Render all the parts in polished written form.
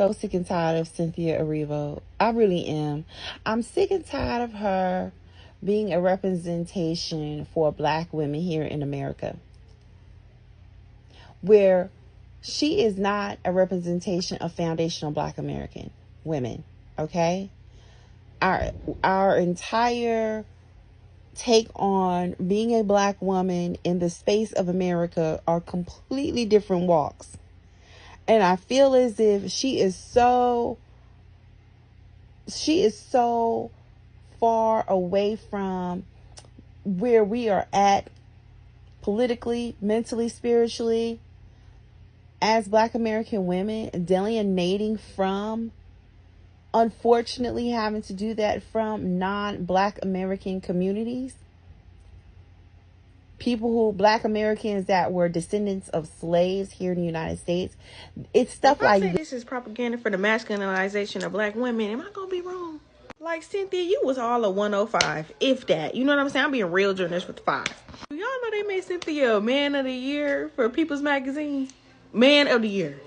so sick and tired of Cynthia Erivo. I really am. I'm sick and tired of her being a representation for black women here in America, where she is not a representation of foundational black American women. Okay? Our entire take on being a black woman in the space of America are completely different walks. And I feel as if she is so far away from where we are at politically, mentally, spiritually, as black American women, alienating from, unfortunately, having to do that from non-black American communities. People who, black Americans that were descendants of slaves here in the United States. It's stuff like this is propaganda for the masculinization of black women. Am I gonna be wrong? Like, Cynthia, you was all a 105, if that. You know what I'm saying? I'm being real journalist with 5. Y'all know they made Cynthia Man of the Year for People's Magazine? Man of the Year.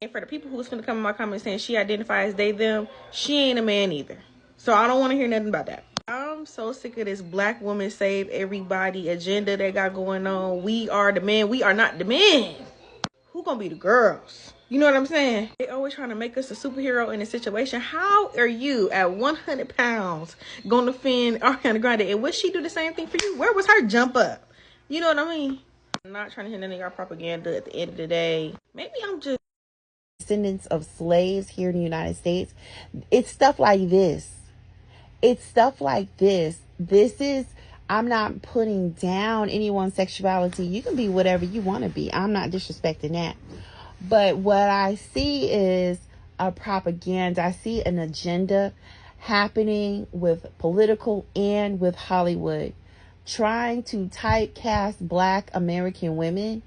And for the people who's gonna come in my comments saying she identifies they, them, she ain't a man either. So I don't want to hear nothing about that. I'm so sick of this black woman save everybody agenda they got going on. We are the men. We are not the men. Who gonna be the girls? You know what I'm saying? They always trying to make us a superhero in a situation. How are you at 100 pounds gonna defend Ariana Grande? And would she do the same thing for you? Where was her jump up? You know what I mean? I'm not trying to hear none of y'all propaganda at the end of the day. Maybe I'm just descendants of slaves here in the United States. It's stuff like this. It's stuff like this. This is, I'm not putting down anyone's sexuality. You can be whatever you want to be. I'm not disrespecting that. But what I see is a propaganda. I see an agenda happening with political and with Hollywood, trying to typecast black American women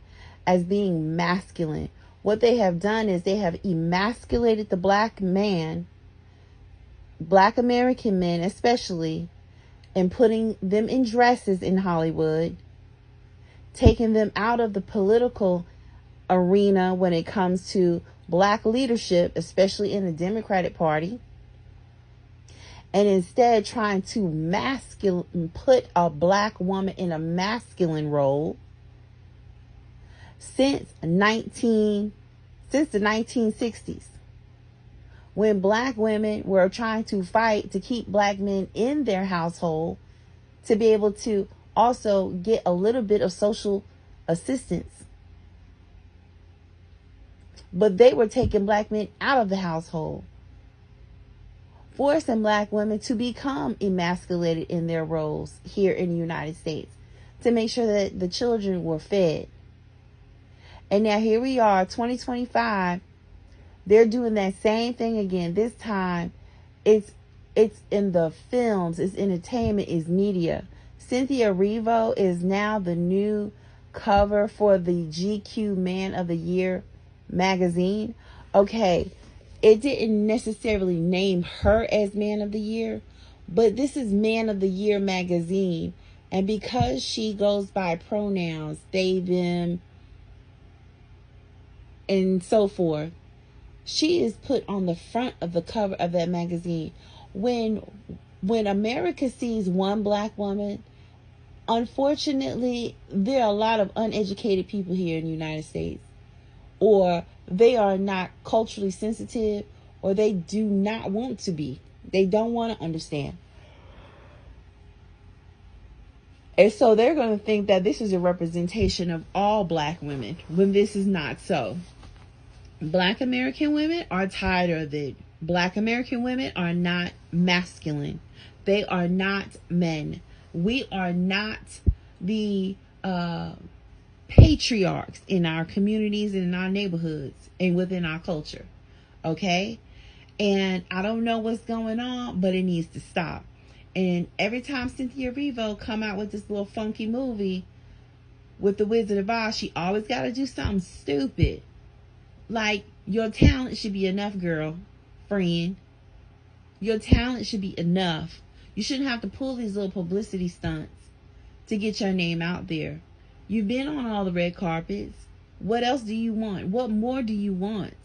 as being masculine. What they have done is they have emasculated the black man, black American men especially, and putting them in dresses in Hollywood, taking them out of the political arena when it comes to black leadership, especially in the Democratic Party, and instead trying to put a black woman in a masculine role since the 1960s. When black women were trying to fight to keep black men in their household to be able to also get a little bit of social assistance. But they were taking black men out of the household, forcing black women to become emasculated in their roles here in the United States to make sure that the children were fed. And now here we are, 2025. They're doing that same thing again. This time, it's in the films, it's entertainment, it's media. Cynthia Erivo is now the new cover for the GQ Man of the Year magazine. Okay, it didn't necessarily name her as Man of the Year, but this is Man of the Year magazine. And because she goes by pronouns, they, them, and so forth, she is put on the front of the cover of that magazine. When America sees one black woman, unfortunately, there are a lot of uneducated people here in the United States, or they are not culturally sensitive, or they do not want to be. They don't want to understand. And so they're going to think that this is a representation of all black women, when this is not so. Black American women are tired of it. Black American women are not masculine. They are not men. We are not the patriarchs in our communities and in our neighborhoods and within our culture. Okay? And I don't know what's going on, but it needs to stop. And every time Cynthia Erivo come out with this little funky movie with the Wizard of Oz, she always got to do something stupid. Like, your talent should be enough, girl, friend. Your talent should be enough. You shouldn't have to pull these little publicity stunts to get your name out there. You've been on all the red carpets. What else do you want? What more do you want?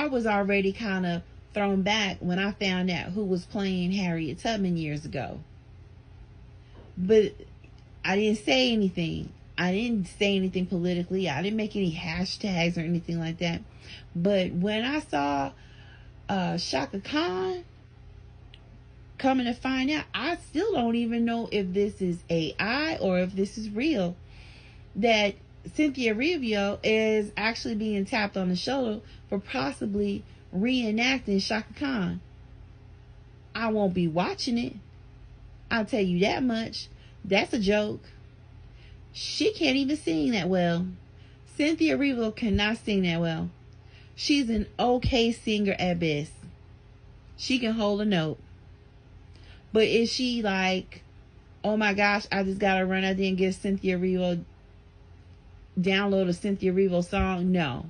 I was already kind of thrown back when I found out who was playing Harriet Tubman years ago. But I didn't say anything. I didn't say anything politically. I didn't make any hashtags or anything like that. But when I saw Shaka Khan, coming to find out, I still don't even know if this is AI or if this is real, that Cynthia Erivo is actually being tapped on the shoulder for possibly reenacting Shaka Khan. I won't be watching it. I'll tell you that much. That's a joke. She can't even sing that well. Cynthia Erivo cannot sing that well. She's an okay singer at best. She can hold a note. But is she like, oh my gosh, I just gotta run out there and get Cynthia Erivo, download a Cynthia Erivo song? No.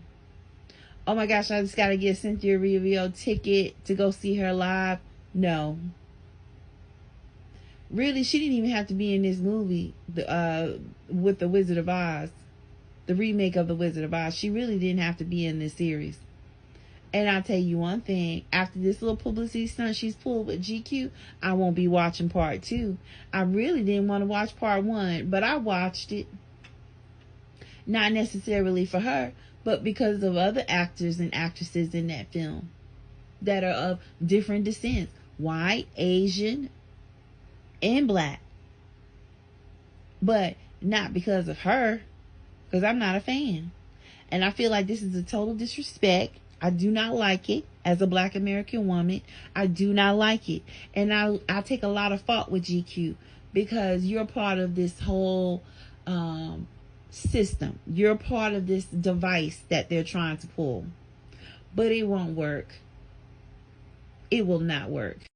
Oh my gosh, I just gotta get a Cynthia Erivo ticket to go see her live? No. Really, she didn't even have to be in this movie with the Wizard of Oz, the remake of the Wizard of Oz. She really didn't have to be in this series. And I'll tell you one thing, after this little publicity stunt she's pulled with GQ, I won't be watching part 2. I really didn't want to watch part 1, but I watched it. Not necessarily for her, but because of other actors and actresses in that film that are of different descents. White, Asian, and black. But not because of her, because I'm not a fan. And I feel like this is a total disrespect. I do not like it. As a black American woman, I do not like it. And I take a lot of fault with GQ, because you're part of this whole system. You're part of this device that they're trying to pull. But it won't work. It will not work.